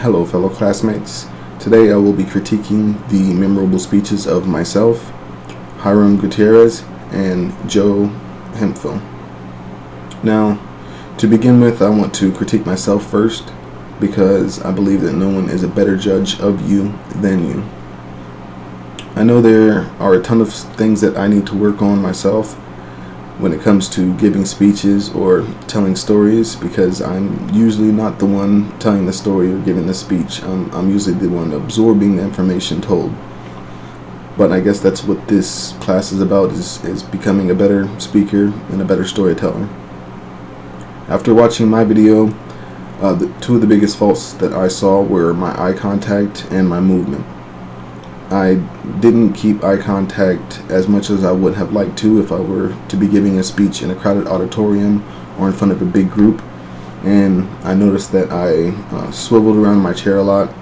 Hello fellow classmates. Today I will be critiquing the memorable speeches of myself, Hiram Gutierrez, and Joe Hemphill. Now, to begin with, I want to critique myself first because I believe that no one is a better judge of you than you. I know there are a ton of things that I need to work on myself when it comes to giving speeches or telling stories, because I'm usually not the one telling the story or giving the speech. I'm usually the one absorbing the information told. But I guess that's what this class is about, is becoming a better speaker and a better storyteller. After watching my video, two of the biggest faults that I saw were my eye contact and my movement. I didn't keep eye contact as much as I would have liked to if I were to be giving a speech in a crowded auditorium or in front of a big group, and I noticed that I swiveled around my chair a lot,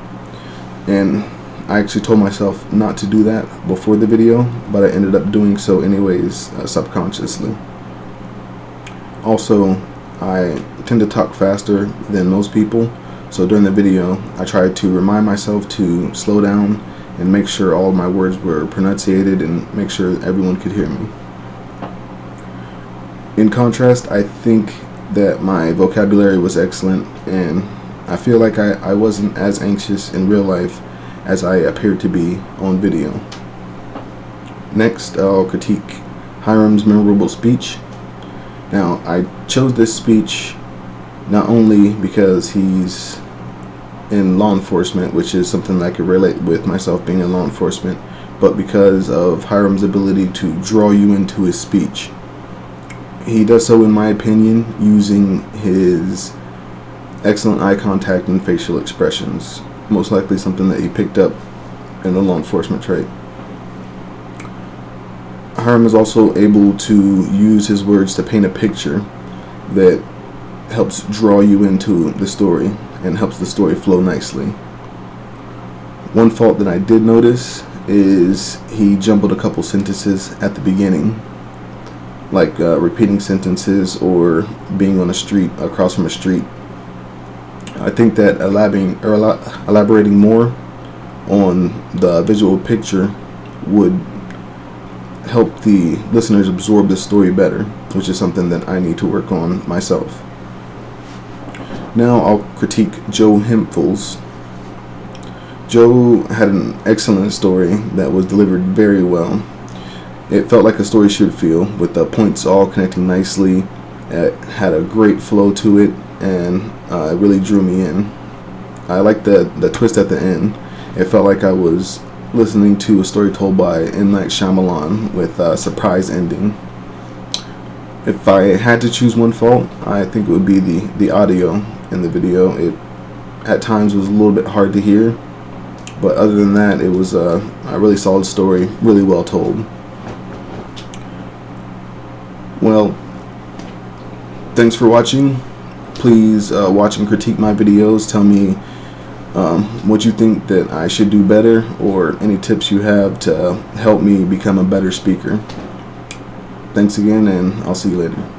and I actually told myself not to do that before the video, but I ended up doing so anyways, subconsciously. Also, I tend to talk faster than most people, so during the video I tried to remind myself to slow down and make sure all my words were pronunciated and make sure everyone could hear me. In contrast, I think that my vocabulary was excellent, and I feel like I wasn't as anxious in real life as I appeared to be on video. Next, I'll critique Hiram's memorable speech. Now, I chose this speech not only because he's in law enforcement, which is something that I could relate with myself being in law enforcement, but because of Hiram's ability to draw you into his speech. He does so, in my opinion, using his excellent eye contact and facial expressions, most likely something that he picked up in a law enforcement trait. Hiram is also able to use his words to paint a picture that helps draw you into the story and helps the story flow nicely. One fault that I did notice is he jumbled a couple sentences at the beginning, like repeating sentences or being on a street, across from a street. I think that elaborating more on the visual picture would help the listeners absorb the story better, which is something that I need to work on myself. Now I'll critique Joe Hemphill's. Joe had an excellent story that was delivered very well. It felt like a story should feel, with the points all connecting nicely. It had a great flow to it, and it really drew me in. I liked the twist at the end. It felt like I was listening to a story told by M. Night Shyamalan with a surprise ending. If I had to choose one fault, I think it would be the audio in the video. It at times was a little bit hard to hear, but other than that, it was a really solid story, really well told. Well, thanks for watching. Please watch and critique my videos. Tell me what you think that I should do better, or any tips you have to help me become a better speaker. Thanks again, and I'll see you later.